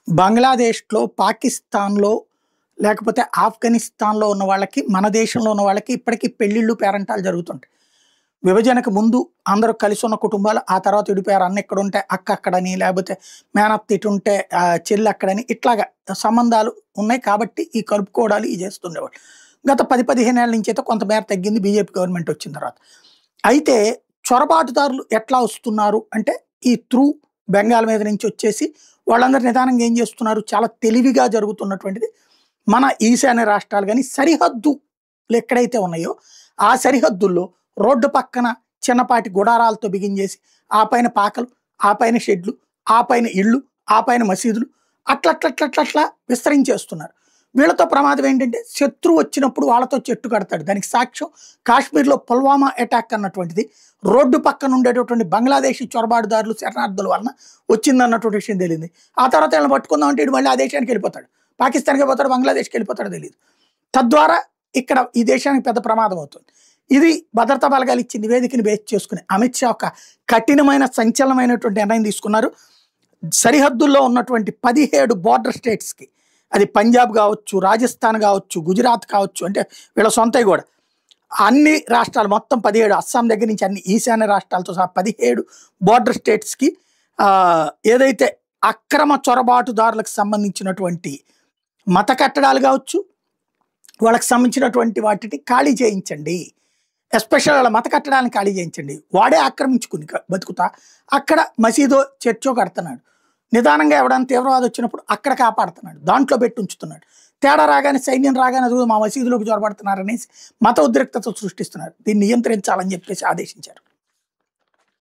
బంగ్లాదేశ్‌లో, పాకిస్తాన్‌లో లేకపోతే ఆఫ్ఘనిస్తాన్‌లో ఉన్న వాళ్ళకి, మన దేశంలో ఉన్న వాళ్ళకి ఇప్పటికి పెళ్ళిళ్ళు, పేరంటాలు జరుగుతుంటాయి. విభజనకు ముందు అందరూ కలిసున్న కుటుంబాలు, ఆ తర్వాత విడిపోయారు. అన్న ఇక్కడుంటే అక్క అక్కడని, లేకపోతే మేనత్త ఇటుంటే చెల్లి అక్కడని ఇట్లాగా సంబంధాలు ఉన్నాయి కాబట్టి ఈ కలుపుకోవడాలు ఇయి చేస్తుండేవాళ్ళు. గత 10, 15 ఏళ్ల నుంచయితే కొంతమేర తగ్గింది బీజేపీ గవర్నమెంట్ వచ్చిన తర్వాత. అయితే చొరబాటుదారులు ఎట్లా వస్తున్నారు అంటే, ఈ త్రూ బెంగాల్ మీద నుంచి వచ్చేసి వాళ్ళందరూ నిదానంగా ఏం చేస్తున్నారు, చాలా తెలివిగా జరుగుతున్నటువంటిది మన ఈశాన్య రాష్ట్రాలు గాని, సరిహద్దులు ఎక్కడైతే ఉన్నాయో ఆ సరిహద్దుల్లో రోడ్డు పక్కన చిన్నపాటి గుడారాలతో బిగించేసి, ఆ పైన పాకలు, ఆ పైన షెడ్లు, ఆ పైన ఇళ్ళు, ఆ పైన మసీదులు అట్లా విస్తరించేస్తున్నారు. వీళ్ళతో ప్రమాదం ఏంటంటే, శత్రువు వచ్చినప్పుడు వాళ్ళతో చెట్టు కడతాడు. దానికి సాక్ష్యం కాశ్మీర్‌లో పుల్వామా అటాక్ అన్నటువంటిది రోడ్డు పక్కన ఉండేటటువంటి బంగ్లాదేశీ చొరబాటుదారులు, శరణార్థుల వలన వచ్చిందన్నటువంటి విషయం తేలింది. ఆ తర్వాత వీళ్ళని పట్టుకుందాం అంటే ఈడు మళ్ళీ ఆ దేశానికి వెళ్ళిపోతాడు. పాకిస్తాన్‌కి పోతాడో, బంగ్లాదేశ్‌కి వెళ్ళిపోతాడో తెలీదు. తద్వారా ఇక్కడ ఈ దేశానికి పెద్ద ప్రమాదం అవుతుంది. ఇది భద్రతా బలగాలు ఇచ్చిన నివేదికను బేస్ చేసుకుని అమిత్ షా ఒక కఠినమైన, సంచలనమైనటువంటి నిర్ణయం తీసుకున్నారు. సరిహద్దుల్లో ఉన్నటువంటి 17 బోర్డర్ స్టేట్స్‌కి, అది పంజాబ్ కావచ్చు, రాజస్థాన్ కావచ్చు, గుజరాత్ కావచ్చు, అంటే వీళ్ళ సొంతవి కూడా అన్ని రాష్ట్రాలు మొత్తం 17, అస్సాం దగ్గర నుంచి అన్ని ఈశాన్య రాష్ట్రాలతో సహా 17 బోర్డర్ స్టేట్స్‌కి ఏదైతే అక్రమ చొరబాటుదారులకు సంబంధించినటువంటి మత కట్టడాలు కావచ్చు, వాళ్ళకి సంబంధించినటువంటి వాటిని ఖాళీ చేయించండి. ఎస్పెషల్ వాళ్ళ మత కట్టడాలను ఖాళీ చేయించండి. వాడే ఆక్రమించుకుని బతుకుతా అక్కడ మసీదో, చర్చో కడుతున్నాడు. నిదానంగా ఎవడైనా తీవ్రవాదం వచ్చినప్పుడు అక్కడ కాపాడుతున్నాడు, దాంట్లో పెట్టి ఉంచుతున్నాడు. తేడా రాగానే, సైన్యం రాగానే అదిగో మా మసీదులోకి చొరబడుతున్నారనేసి మత ఉద్రిక్తత సృష్టిస్తున్నారు. దీన్ని నియంత్రించాలని చెప్పేసి ఆదేశించారు.